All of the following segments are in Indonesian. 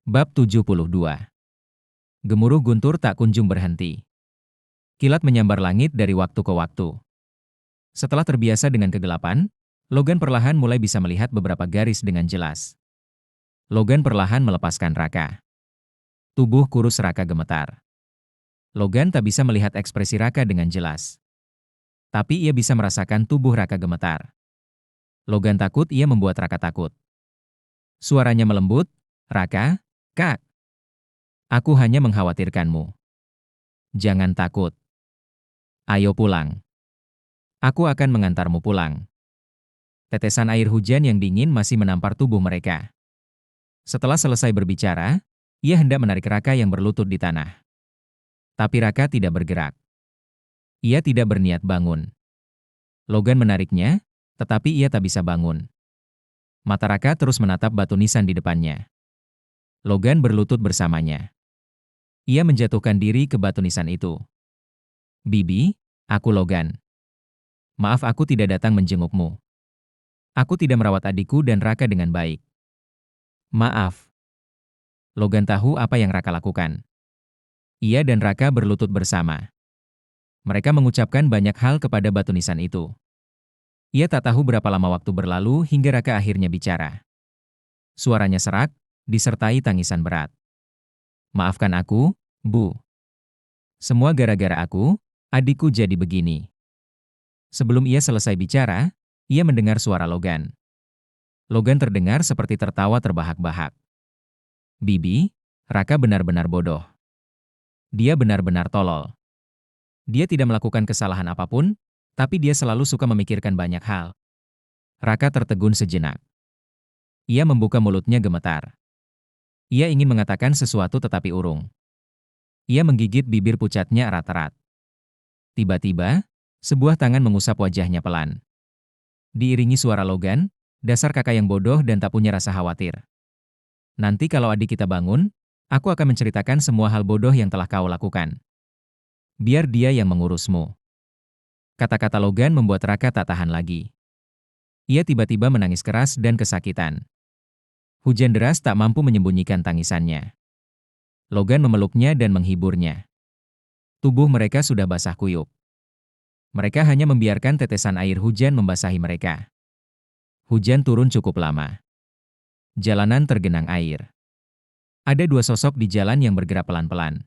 Bab 72. Gemuruh guntur tak kunjung berhenti. Kilat menyambar langit dari waktu ke waktu. Setelah terbiasa dengan kegelapan, Logan perlahan mulai bisa melihat beberapa garis dengan jelas. Logan perlahan melepaskan Raka. Tubuh kurus Raka gemetar. Logan tak bisa melihat ekspresi Raka dengan jelas. Tapi ia bisa merasakan tubuh Raka gemetar. Logan takut ia membuat Raka takut. Suaranya melembut, "Raka, Kak. Aku hanya mengkhawatirkanmu. Jangan takut. Ayo pulang. Aku akan mengantarmu pulang." Tetesan air hujan yang dingin masih menampar tubuh mereka. Setelah selesai berbicara, ia hendak menarik Raka yang berlutut di tanah. Tapi Raka tidak bergerak. Ia tidak berniat bangun. Logan menariknya, tetapi ia tak bisa bangun. Mata Raka terus menatap batu nisan di depannya. Logan berlutut bersamanya. Ia menjatuhkan diri ke batu nisan itu. "Bibi, aku Logan. Maaf aku tidak datang menjengukmu. Aku tidak merawat adikku dan Raka dengan baik. Maaf." Logan tahu apa yang Raka lakukan. Ia dan Raka berlutut bersama. Mereka mengucapkan banyak hal kepada batu nisan itu. Ia tak tahu berapa lama waktu berlalu hingga Raka akhirnya bicara. Suaranya serak, disertai tangisan berat. "Maafkan aku, Bu. Semua gara-gara aku, adikku jadi begini." Sebelum ia selesai bicara, ia mendengar suara Logan. Logan terdengar seperti tertawa terbahak-bahak. "Bibi, Raka benar-benar bodoh. Dia benar-benar tolol. Dia tidak melakukan kesalahan apapun, tapi dia selalu suka memikirkan banyak hal." Raka tertegun sejenak. Ia membuka mulutnya gemetar. Ia ingin mengatakan sesuatu tetapi urung. Ia menggigit bibir pucatnya erat-erat. Tiba-tiba, sebuah tangan mengusap wajahnya pelan. Diiringi suara Logan, "Dasar kakak yang bodoh dan tak punya rasa khawatir. Nanti kalau adik kita bangun, aku akan menceritakan semua hal bodoh yang telah kau lakukan. Biar dia yang mengurusmu." Kata-kata Logan membuat Raka tak tahan lagi. Ia tiba-tiba menangis keras dan kesakitan. Hujan deras tak mampu menyembunyikan tangisannya. Logan memeluknya dan menghiburnya. Tubuh mereka sudah basah kuyup. Mereka hanya membiarkan tetesan air hujan membasahi mereka. Hujan turun cukup lama. Jalanan tergenang air. Ada dua sosok di jalan yang bergerak pelan-pelan.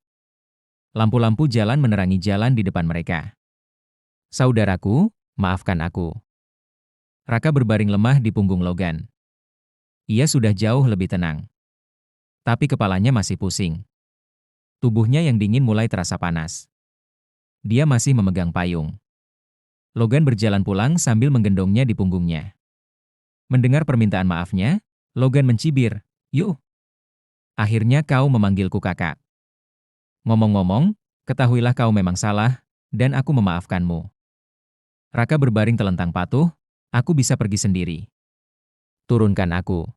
Lampu-lampu jalan menerangi jalan di depan mereka. "Saudaraku, maafkan aku." Raka berbaring lemah di punggung Logan. Ia sudah jauh lebih tenang. Tapi kepalanya masih pusing. Tubuhnya yang dingin mulai terasa panas. Dia masih memegang payung. Logan berjalan pulang sambil menggendongnya di punggungnya. Mendengar permintaan maafnya, Logan mencibir, "Yuk. Akhirnya kau memanggilku kakak. Ngomong-ngomong, ketahuilah kau memang salah, dan aku memaafkanmu." Raka berbaring telentang patuh, "Aku bisa pergi sendiri. Turunkan aku."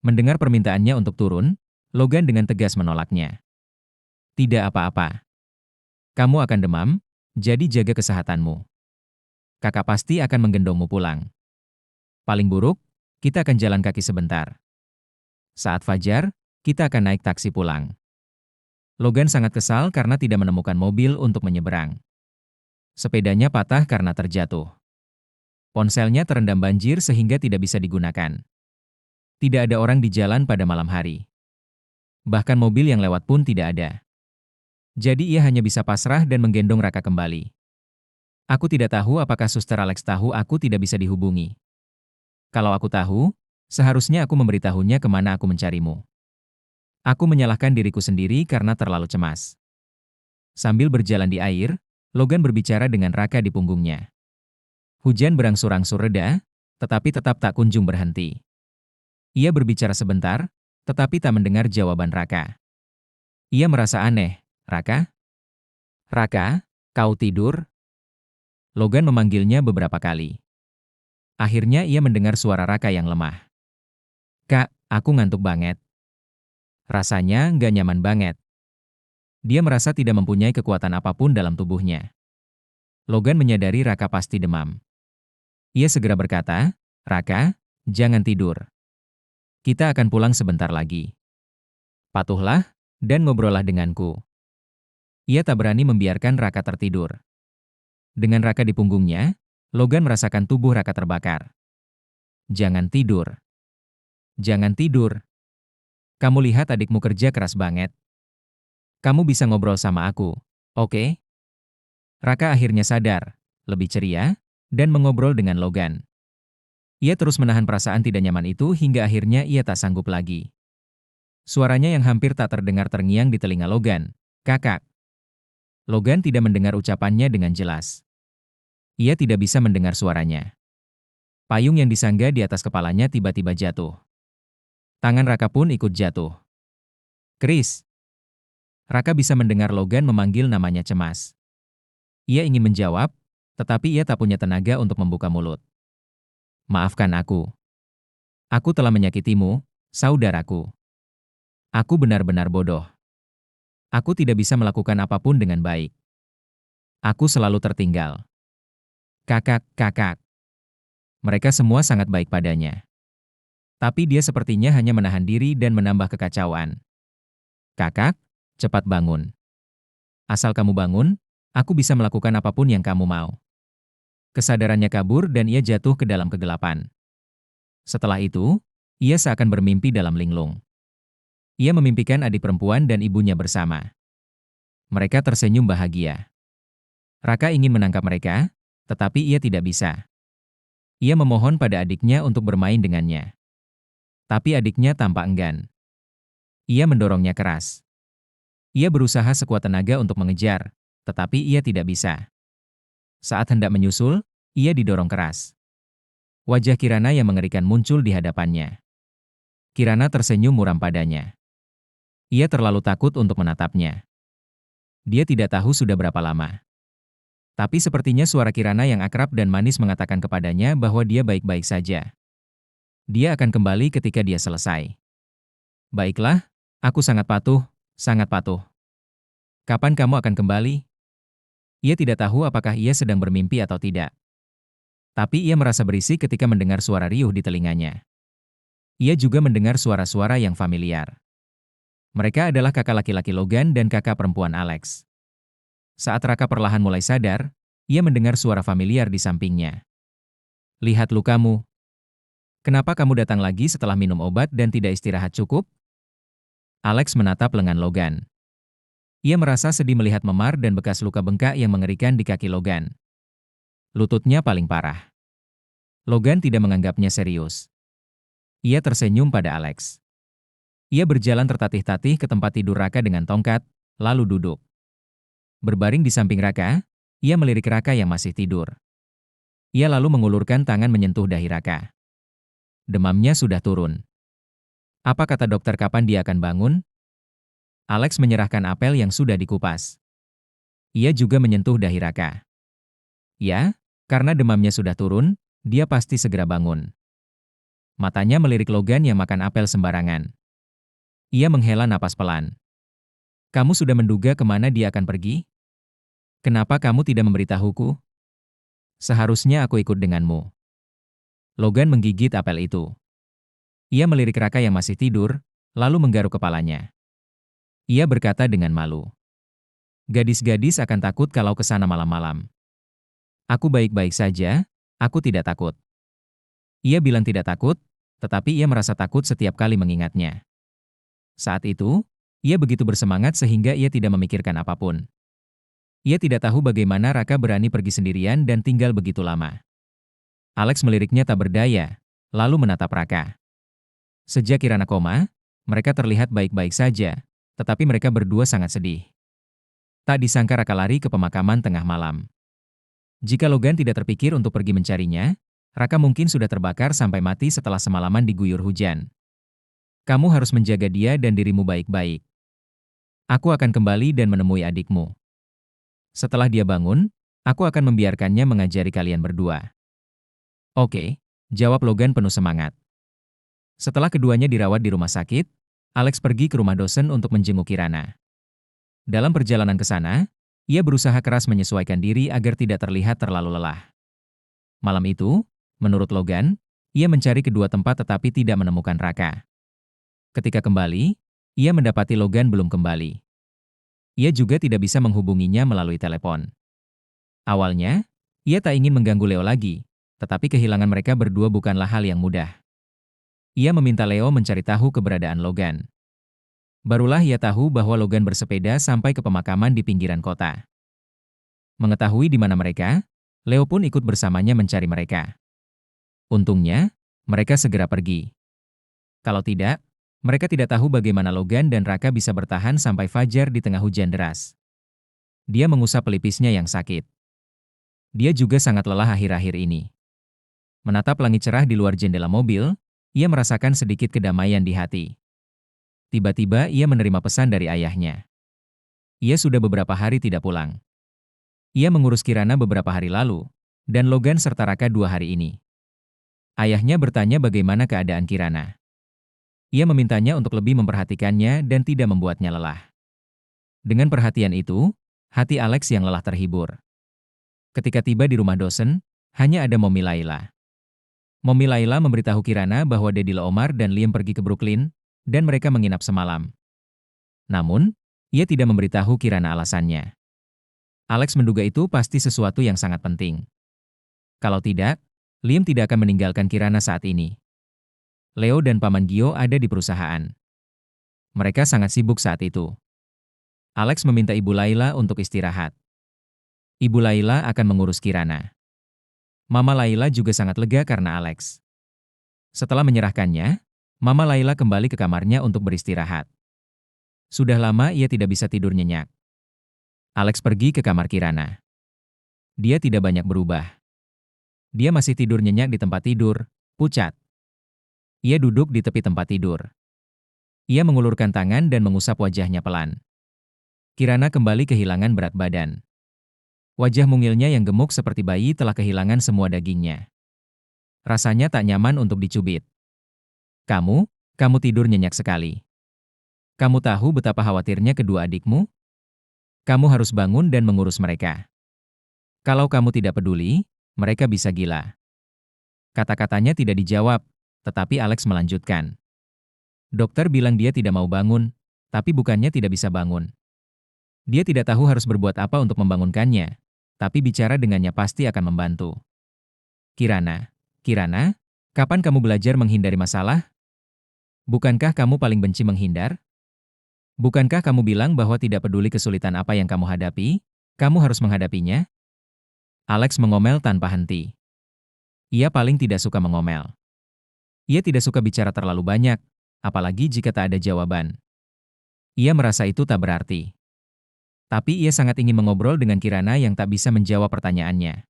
Mendengar permintaannya untuk turun, Logan dengan tegas menolaknya. "Tidak apa-apa. Kamu akan demam, jadi jaga kesehatanmu. Kakak pasti akan menggendongmu pulang. Paling buruk, kita akan jalan kaki sebentar. Saat fajar, kita akan naik taksi pulang." Logan sangat kesal karena tidak menemukan mobil untuk menyeberang. Sepedanya patah karena terjatuh. Ponselnya terendam banjir sehingga tidak bisa digunakan. Tidak ada orang di jalan pada malam hari. Bahkan mobil yang lewat pun tidak ada. Jadi ia hanya bisa pasrah dan menggendong Raka kembali. Aku tidak tahu apakah Suster Alex tahu aku tidak bisa dihubungi. Kalau aku tahu, seharusnya aku memberitahunya kemana aku mencarimu. Aku menyalahkan diriku sendiri karena terlalu cemas. Sambil berjalan di air, Logan berbicara dengan Raka di punggungnya. Hujan berangsur-angsur reda, tetapi tetap tak kunjung berhenti. Ia berbicara sebentar, tetapi tak mendengar jawaban Raka. Ia merasa aneh. Raka? Raka, kau tidur? Logan memanggilnya beberapa kali. Akhirnya ia mendengar suara Raka yang lemah. Kak, aku ngantuk banget. Rasanya nggak nyaman banget. Dia merasa tidak mempunyai kekuatan apapun dalam tubuhnya. Logan menyadari Raka pasti demam. Ia segera berkata, Raka, jangan tidur. Kita akan pulang sebentar lagi. Patuhlah, dan ngobrollah denganku. Ia tak berani membiarkan Raka tertidur. Dengan Raka di punggungnya, Logan merasakan tubuh Raka terbakar. Jangan tidur. Jangan tidur. Kamu lihat adikmu kerja keras banget. Kamu bisa ngobrol sama aku, oke? Raka akhirnya sadar, lebih ceria, dan mengobrol dengan Logan. Ia terus menahan perasaan tidak nyaman itu hingga akhirnya ia tak sanggup lagi. Suaranya yang hampir tak terdengar terngiang di telinga Logan. Kakak. Logan tidak mendengar ucapannya dengan jelas. Ia tidak bisa mendengar suaranya. Payung yang disangga di atas kepalanya tiba-tiba jatuh. Tangan Raka pun ikut jatuh. Chris. Raka bisa mendengar Logan memanggil namanya cemas. Ia ingin menjawab, tetapi ia tak punya tenaga untuk membuka mulut. Maafkan aku. Aku telah menyakitimu, saudaraku. Aku benar-benar bodoh. Aku tidak bisa melakukan apapun dengan baik. Aku selalu tertinggal. Kakak. Mereka semua sangat baik padanya. Tapi dia sepertinya hanya menahan diri dan menambah kekacauan. Kakak, cepat bangun. Asal kamu bangun, aku bisa melakukan apapun yang kamu mau. Kesadarannya kabur dan ia jatuh ke dalam kegelapan. Setelah itu, ia seakan bermimpi dalam linglung. Ia memimpikan adik perempuan dan ibunya bersama. Mereka tersenyum bahagia. Raka ingin menangkap mereka, tetapi ia tidak bisa. Ia memohon pada adiknya untuk bermain dengannya. Tapi adiknya tampak enggan. Ia mendorongnya keras. Ia berusaha sekuat tenaga untuk mengejar, tetapi ia tidak bisa. Saat hendak menyusul, ia didorong keras. Wajah Kirana yang mengerikan muncul di hadapannya. Kirana tersenyum muram padanya. Ia terlalu takut untuk menatapnya. Dia tidak tahu sudah berapa lama. Tapi sepertinya suara Kirana yang akrab dan manis mengatakan kepadanya bahwa dia baik-baik saja. Dia akan kembali ketika dia selesai. Baiklah, aku sangat patuh, sangat patuh. Kapan kamu akan kembali? Ia tidak tahu apakah ia sedang bermimpi atau tidak. Tapi ia merasa berisik ketika mendengar suara riuh di telinganya. Ia juga mendengar suara-suara yang familiar. Mereka adalah kakak laki-laki Logan dan kakak perempuan Alex. Saat Raka perlahan mulai sadar, ia mendengar suara familiar di sampingnya. Lihat lukamu. Kenapa kamu datang lagi setelah minum obat dan tidak istirahat cukup? Alex menatap lengan Logan. Ia merasa sedih melihat memar dan bekas luka bengkak yang mengerikan di kaki Logan. Lututnya paling parah. Logan tidak menganggapnya serius. Ia tersenyum pada Alex. Ia berjalan tertatih-tatih ke tempat tidur Raka dengan tongkat, lalu duduk. Berbaring di samping Raka, ia melirik Raka yang masih tidur. Ia lalu mengulurkan tangan menyentuh dahi Raka. Demamnya sudah turun. Apa kata dokter kapan dia akan bangun? Alex menyerahkan apel yang sudah dikupas. Ia juga menyentuh dahi Raka. Ya, karena demamnya sudah turun, dia pasti segera bangun. Matanya melirik Logan yang makan apel sembarangan. Ia menghela napas pelan. Kamu sudah menduga kemana dia akan pergi? Kenapa kamu tidak memberitahuku? Seharusnya aku ikut denganmu. Logan menggigit apel itu. Ia melirik Raka yang masih tidur, lalu menggaruk kepalanya. Ia berkata dengan malu. Gadis-gadis akan takut kalau ke sana malam-malam. Aku baik-baik saja, Aku tidak takut. Ia bilang tidak takut, tetapi ia merasa takut setiap kali mengingatnya. Saat itu, ia begitu bersemangat sehingga ia tidak memikirkan apapun. Ia tidak tahu bagaimana Raka berani pergi sendirian dan tinggal begitu lama. Alex meliriknya tak berdaya, lalu menatap Raka. Sejak Kirana koma, mereka terlihat baik-baik saja, tetapi mereka berdua sangat sedih. Tak disangka Raka lari ke pemakaman tengah malam. Jika Logan tidak terpikir untuk pergi mencarinya, Raka mungkin sudah terbakar sampai mati setelah semalaman diguyur hujan. Kamu harus menjaga dia dan dirimu baik-baik. Aku akan kembali dan menemui adikmu. Setelah dia bangun, aku akan membiarkannya mengajari kalian berdua. Oke, jawab Logan penuh semangat. Setelah keduanya dirawat di rumah sakit, Alex pergi ke rumah dosen untuk menjenguk Kirana. Dalam perjalanan ke sana, ia berusaha keras menyesuaikan diri agar tidak terlihat terlalu lelah. Malam itu, menurut Logan, ia mencari kedua tempat tetapi tidak menemukan Raka. Ketika kembali, ia mendapati Logan belum kembali. Ia juga tidak bisa menghubunginya melalui telepon. Awalnya, ia tak ingin mengganggu Leo lagi, tetapi kehilangan mereka berdua bukanlah hal yang mudah. Ia meminta Leo mencari tahu keberadaan Logan. Barulah ia tahu bahwa Logan bersepeda sampai ke pemakaman di pinggiran kota. Mengetahui di mana mereka, Leo pun ikut bersamanya mencari mereka. Untungnya, mereka segera pergi. Kalau tidak, mereka tidak tahu bagaimana Logan dan Raka bisa bertahan sampai fajar di tengah hujan deras. Dia mengusap pelipisnya yang sakit. Dia juga sangat lelah akhir-akhir ini. Menatap langit cerah di luar jendela mobil, ia merasakan sedikit kedamaian di hati. Tiba-tiba ia menerima pesan dari ayahnya. Ia sudah beberapa hari tidak pulang. Ia mengurus Kirana beberapa hari lalu, dan Logan serta Raka 2 hari ini. Ayahnya bertanya bagaimana keadaan Kirana. Ia memintanya untuk lebih memperhatikannya dan tidak membuatnya lelah. Dengan perhatian itu, hati Alex yang lelah terhibur. Ketika tiba di rumah dosen, hanya ada Mommy Layla. Mommy Layla memberitahu Kirana bahwa Daddy Omar dan Liam pergi ke Brooklyn, dan mereka menginap semalam. Namun, ia tidak memberitahu Kirana alasannya. Alex menduga itu pasti sesuatu yang sangat penting. Kalau tidak, Liam tidak akan meninggalkan Kirana saat ini. Leo dan Paman Gio ada di perusahaan. Mereka sangat sibuk saat itu. Alex meminta Ibu Layla untuk istirahat. Ibu Layla akan mengurus Kirana. Mama Layla juga sangat lega karena Alex. Setelah menyerahkannya, Mama Layla kembali ke kamarnya untuk beristirahat. Sudah lama ia tidak bisa tidur nyenyak. Alex pergi ke kamar Kirana. Dia tidak banyak berubah. Dia masih tidur nyenyak di tempat tidur, pucat. Ia duduk di tepi tempat tidur. Ia mengulurkan tangan dan mengusap wajahnya pelan. Kirana kembali kehilangan berat badan. Wajah mungilnya yang gemuk seperti bayi telah kehilangan semua dagingnya. Rasanya tak nyaman untuk dicubit. Kamu tidur nyenyak sekali. Kamu tahu betapa khawatirnya kedua adikmu? Kamu harus bangun dan mengurus mereka. Kalau kamu tidak peduli, mereka bisa gila. Kata-katanya tidak dijawab, tetapi Alex melanjutkan. Dokter bilang dia tidak mau bangun, tapi bukannya tidak bisa bangun. Dia tidak tahu harus berbuat apa untuk membangunkannya, tapi bicara dengannya pasti akan membantu. Kirana, kapan kamu belajar menghindari masalah? Bukankah kamu paling benci menghindar? Bukankah kamu bilang bahwa tidak peduli kesulitan apa yang kamu hadapi, kamu harus menghadapinya? Alex mengomel tanpa henti. Ia paling tidak suka mengomel. Ia tidak suka bicara terlalu banyak, apalagi jika tak ada jawaban. Ia merasa itu tak berarti. Tapi ia sangat ingin mengobrol dengan Kirana yang tak bisa menjawab pertanyaannya.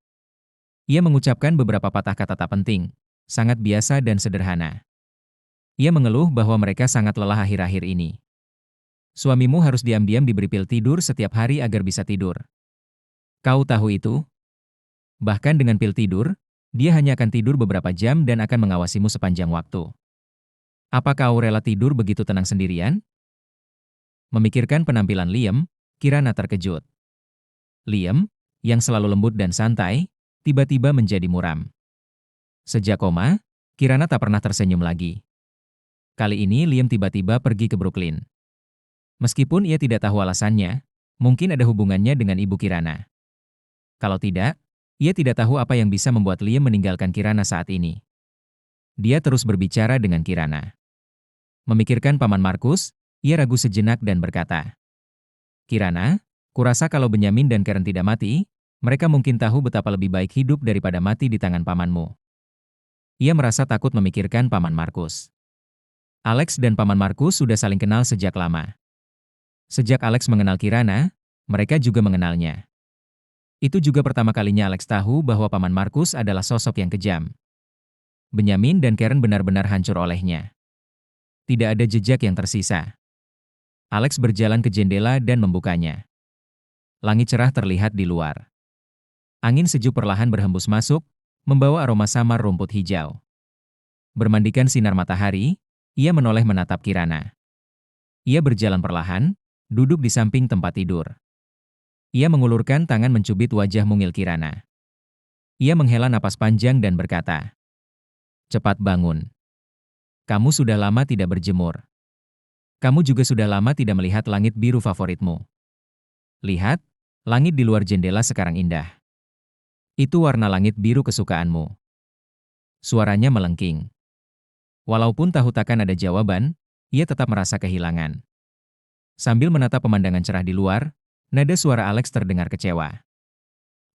Ia mengucapkan beberapa patah kata tak penting, sangat biasa dan sederhana. Ia mengeluh bahwa mereka sangat lelah akhir-akhir ini. Suamimu harus diam-diam diberi pil tidur setiap hari agar bisa tidur. Kau tahu itu? Bahkan dengan pil tidur, dia hanya akan tidur beberapa jam dan akan mengawasimu sepanjang waktu. Apa kau rela tidur begitu tenang sendirian? Memikirkan penampilan Liam, Kirana terkejut. Liam, yang selalu lembut dan santai, tiba-tiba menjadi muram. Sejak koma, Kirana tak pernah tersenyum lagi. Kali ini Liam tiba-tiba pergi ke Brooklyn. Meskipun ia tidak tahu alasannya, mungkin ada hubungannya dengan ibu Kirana. Kalau tidak, Ia tidak tahu apa yang bisa membuat Liam meninggalkan Kirana saat ini. Dia terus berbicara dengan Kirana. Memikirkan Paman Markus, ia ragu sejenak dan berkata, "Kirana, kurasa kalau Benyamin dan Karen tidak mati, mereka mungkin tahu betapa lebih baik hidup daripada mati di tangan pamanmu." Ia merasa takut memikirkan Paman Markus. Alex dan Paman Markus sudah saling kenal sejak lama. Sejak Alex mengenal Kirana, mereka juga mengenalnya. Itu juga pertama kalinya Alex tahu bahwa Paman Markus adalah sosok yang kejam. Benyamin dan Karen benar-benar hancur olehnya. Tidak ada jejak yang tersisa. Alex berjalan ke jendela dan membukanya. Langit cerah terlihat di luar. Angin sejuk perlahan berhembus masuk, membawa aroma samar rumput hijau. Bermandikan sinar matahari, ia menoleh menatap Kirana. Ia berjalan perlahan, duduk di samping tempat tidur. Ia mengulurkan tangan mencubit wajah mungil Kirana. Ia menghela napas panjang dan berkata, "Cepat bangun. Kamu sudah lama tidak berjemur. Kamu juga sudah lama tidak melihat langit biru favoritmu. Lihat, langit di luar jendela sekarang indah. Itu warna langit biru kesukaanmu." Suaranya melengking. Walaupun tahu takkan ada jawaban, ia tetap merasa kehilangan. Sambil menatap pemandangan cerah di luar, nada suara Alex terdengar kecewa.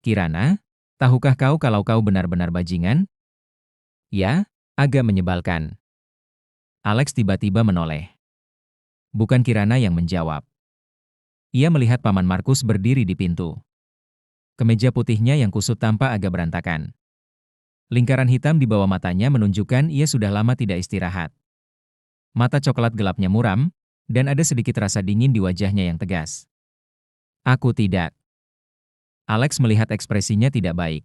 "Kirana, tahukah kau kalau kau benar-benar bajingan?" "Ya, agak menyebalkan." Alex tiba-tiba menoleh. Bukan Kirana yang menjawab. Ia melihat Paman Markus berdiri di pintu. Kemeja putihnya yang kusut tampak agak berantakan. Lingkaran hitam di bawah matanya menunjukkan ia sudah lama tidak istirahat. Mata coklat gelapnya muram, dan ada sedikit rasa dingin di wajahnya yang tegas. "Aku tidak." Alex melihat ekspresinya tidak baik.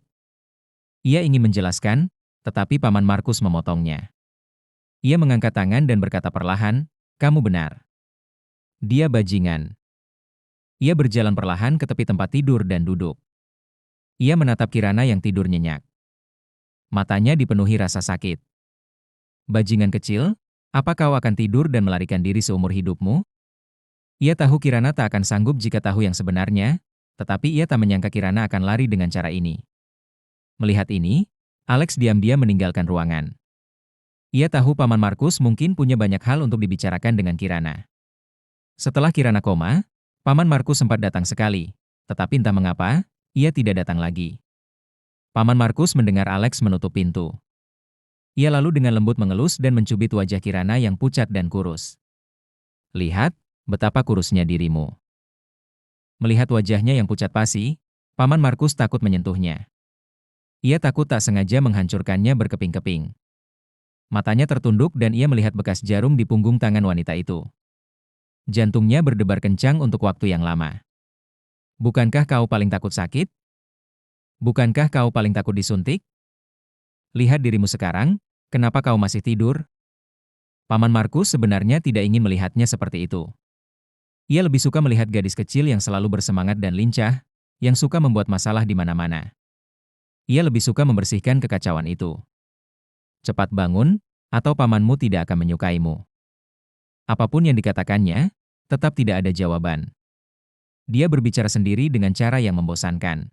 Ia ingin menjelaskan, tetapi Paman Markus memotongnya. Ia mengangkat tangan dan berkata perlahan, "Kamu benar. Dia bajingan." Ia berjalan perlahan ke tepi tempat tidur dan duduk. Ia menatap Kirana yang tidur nyenyak. Matanya dipenuhi rasa sakit. "Bajingan kecil, apa kau akan tidur dan melarikan diri seumur hidupmu?" Ia tahu Kirana tak akan sanggup jika tahu yang sebenarnya, tetapi ia tak menyangka Kirana akan lari dengan cara ini. Melihat ini, Alex diam-diam meninggalkan ruangan. Ia tahu Paman Markus mungkin punya banyak hal untuk dibicarakan dengan Kirana. Setelah Kirana koma, Paman Markus sempat datang sekali, tetapi entah mengapa, ia tidak datang lagi. Paman Markus mendengar Alex menutup pintu. Ia lalu dengan lembut mengelus dan mencubit wajah Kirana yang pucat dan kurus. "Lihat, betapa kurusnya dirimu." Melihat wajahnya yang pucat pasi, Paman Markus takut menyentuhnya. Ia takut tak sengaja menghancurkannya berkeping-keping. Matanya tertunduk dan ia melihat bekas jarum di punggung tangan wanita itu. Jantungnya berdebar kencang untuk waktu yang lama. "Bukankah kau paling takut sakit? Bukankah kau paling takut disuntik? Lihat dirimu sekarang, kenapa kau masih tidur?" Paman Markus sebenarnya tidak ingin melihatnya seperti itu. Ia lebih suka melihat gadis kecil yang selalu bersemangat dan lincah, yang suka membuat masalah di mana-mana. Ia lebih suka membersihkan kekacauan itu. "Cepat bangun, atau pamanmu tidak akan menyukaimu." Apapun yang dikatakannya, tetap tidak ada jawaban. Dia berbicara sendiri dengan cara yang membosankan.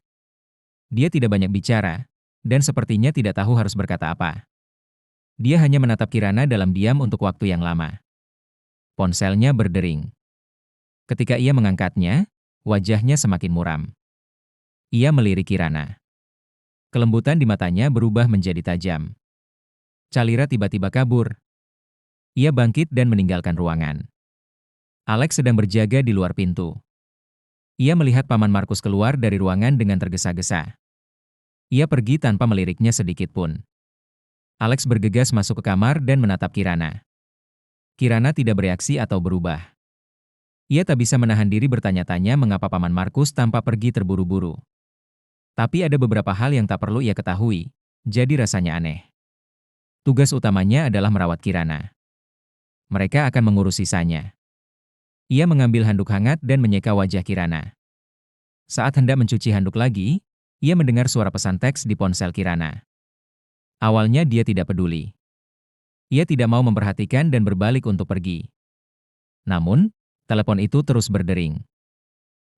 Dia tidak banyak bicara, dan sepertinya tidak tahu harus berkata apa. Dia hanya menatap Kirana dalam diam untuk waktu yang lama. Ponselnya berdering. Ketika ia mengangkatnya, wajahnya semakin muram. Ia melirik Kirana. Kelembutan di matanya berubah menjadi tajam. Calira tiba-tiba kabur. Ia bangkit dan meninggalkan ruangan. Alex sedang berjaga di luar pintu. Ia melihat Paman Markus keluar dari ruangan dengan tergesa-gesa. Ia pergi tanpa meliriknya sedikit pun. Alex bergegas masuk ke kamar dan menatap Kirana. Kirana tidak bereaksi atau berubah. Ia tak bisa menahan diri bertanya-tanya mengapa Paman Markus tanpa pergi terburu-buru. Tapi ada beberapa hal yang tak perlu ia ketahui, jadi rasanya aneh. Tugas utamanya adalah merawat Kirana. Mereka akan mengurus sisanya. Ia mengambil handuk hangat dan menyeka wajah Kirana. Saat hendak mencuci handuk lagi, ia mendengar suara pesan teks di ponsel Kirana. Awalnya dia tidak peduli. Ia tidak mau memperhatikan dan berbalik untuk pergi. Namun, telepon itu terus berdering.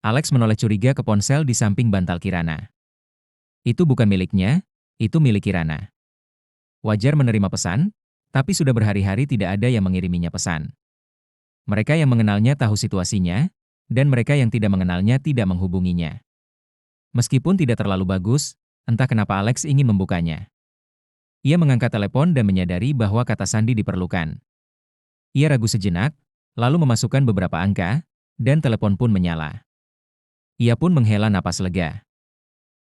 Alex menoleh curiga ke ponsel di samping bantal Kirana. Itu bukan miliknya, itu milik Kirana. Wajar menerima pesan, tapi sudah berhari-hari tidak ada yang mengiriminya pesan. Mereka yang mengenalnya tahu situasinya, dan mereka yang tidak mengenalnya tidak menghubunginya. Meskipun tidak terlalu bagus, entah kenapa Alex ingin membukanya. Ia mengangkat telepon dan menyadari bahwa kata sandi diperlukan. Ia ragu sejenak, lalu memasukkan beberapa angka, dan telepon pun menyala. Ia pun menghela napas lega.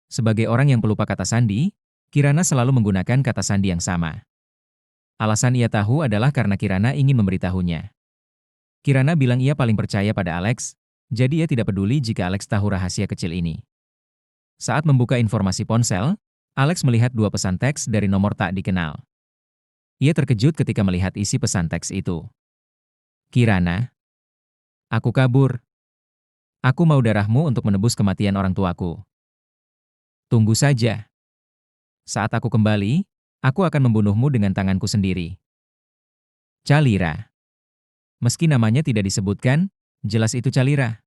Sebagai orang yang pelupa kata sandi, Kirana selalu menggunakan kata sandi yang sama. Alasan ia tahu adalah karena Kirana ingin memberitahunya. Kirana bilang ia paling percaya pada Alex, jadi ia tidak peduli jika Alex tahu rahasia kecil ini. Saat membuka informasi ponsel, Alex melihat 2 pesan teks dari nomor tak dikenal. Ia terkejut ketika melihat isi pesan teks itu. Kirana, aku kabur. Aku mau darahmu untuk menebus kematian orang tuaku. Tunggu saja. Saat aku kembali, aku akan membunuhmu dengan tanganku sendiri. Calira. Meski namanya tidak disebutkan, jelas itu Calira.